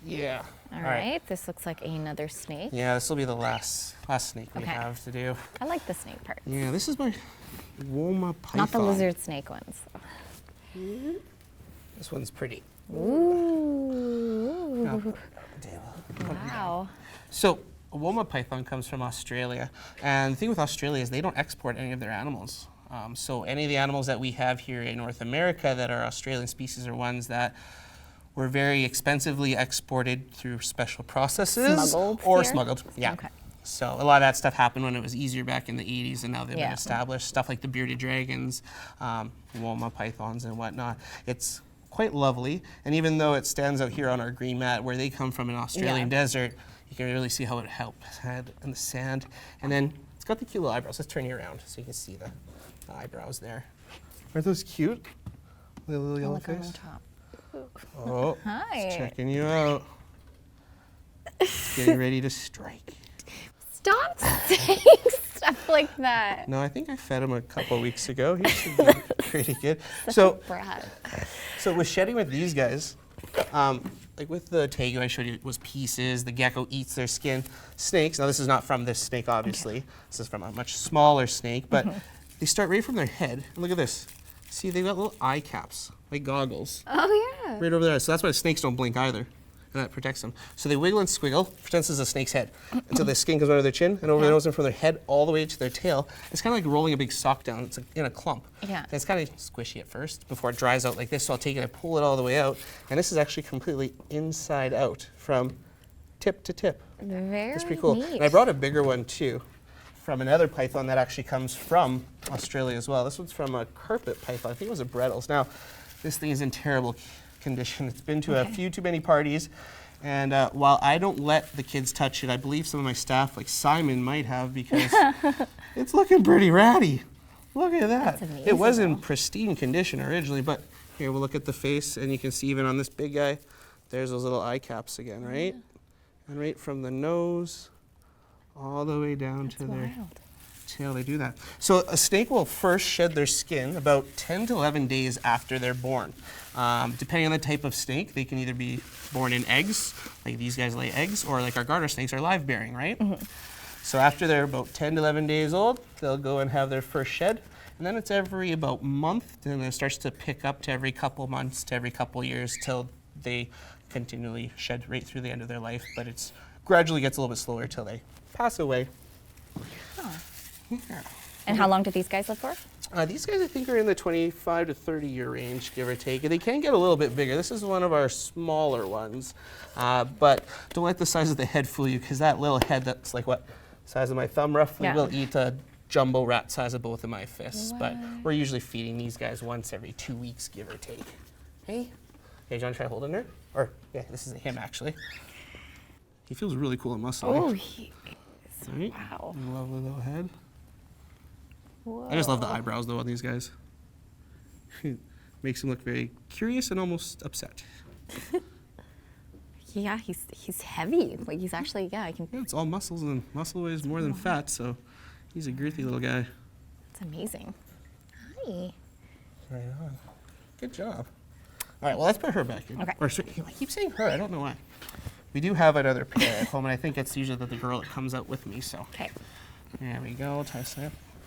Yeah. All right. This looks like another snake. Yeah, this will be the last snake we have to do. I like the snake part. Yeah, this is my Woma Python. Not the lizard snake ones. This one's pretty. Ooh. Wow. So, a Woma Python comes from Australia. And the thing with Australia is they don't export any of their animals. So any of the animals that we have here in North America that are Australian species are ones that were very expensively exported through special processes. Smuggled. Yeah. Okay. So a lot of that stuff happened when it was easier back in the 80s, and now they've been established. Stuff like the bearded dragons, Woma pythons and whatnot. It's quite lovely, and even though it stands out here on our green mat where they come from an Australian desert, you can really see how it helps in the sand. And then it's got the cute little eyebrows. Let's turn you around so you can see the eyebrows there. Aren't those cute? The little yellow face. On top. Oh, Hi. it's checking you out. Getting ready to strike. Stop saying stuff like that. No, I think I fed him a couple weeks ago. He should be pretty good. So with shedding with these guys, like with the tegu I showed you, it was pieces. The gecko eats their skin. Snakes, now this is not from this snake, obviously. Okay. This is from a much smaller snake, but they start right from their head. And look at this. See, they've got little eye caps, like goggles. Oh, yeah. Right over there. So that's why snakes don't blink either. And that protects them. So they wiggle and squiggle, pretends it's a snake's head, until the skin comes under their chin and over their nose and from their head all the way to their tail. It's kind of like rolling a big sock down. It's like in a clump. Yeah. And it's kind of squishy at first before it dries out like this. So I'll take it and pull it all the way out. And this is actually completely inside out from tip to tip. Very It's pretty cool. neat. And I brought a bigger one too from another python that actually comes from Australia as well. This one's from a carpet python. I think it was a Brettles. Now, this thing is in terrible condition. It's been to a few too many parties, and while I don't let the kids touch it, I believe some of my staff, like Simon, might have because it's looking pretty ratty. Look at that. That's amazing, it was in pristine condition originally, but here we'll look at the face, and you can see even on this big guy, there's those little eye caps again, right? And right from the nose all the way down to their tail, they do that. So a snake will first shed their skin about 10 to 11 days after they're born. Depending on the type of snake, they can either be born in eggs, like these guys lay eggs, or like our garter snakes are live bearing, right? So after they're about 10 to 11 days old, they'll go and have their first shed. And then it's every about month, and it starts to pick up to every couple months to every couple years till they continually shed right through the end of their life. But it's gradually gets a little bit slower till they pass away. Yeah. And how long do these guys live for? These guys, I think, are in the 25 to 30-year range, give or take. They can get a little bit bigger. This is one of our smaller ones. But don't let the size of the head fool you, because that little head that's like what, size of my thumb roughly, will eat a jumbo rat size of both of my fists. But we're usually feeding these guys once every 2 weeks, give or take. Hey, do you want to try holding her? Or, yeah, this is him, actually. He feels really cool and muscly. Oh, he is. Right? Wow. Lovely little head. Whoa. I just love the eyebrows, though, on these guys. Makes him look very curious and almost upset. Yeah, he's heavy. Like he's actually, I can. Yeah, it's all muscles, and muscle weighs more than fat, so he's a girthy little guy. It's amazing. Hi. Right on. Good job. All right, well, let's put her back in. Okay. Or, I keep saying her, I don't know why. We do have another pair at home, and I think it's usually the girl that comes out with me, so. Okay. There we go, tie snap.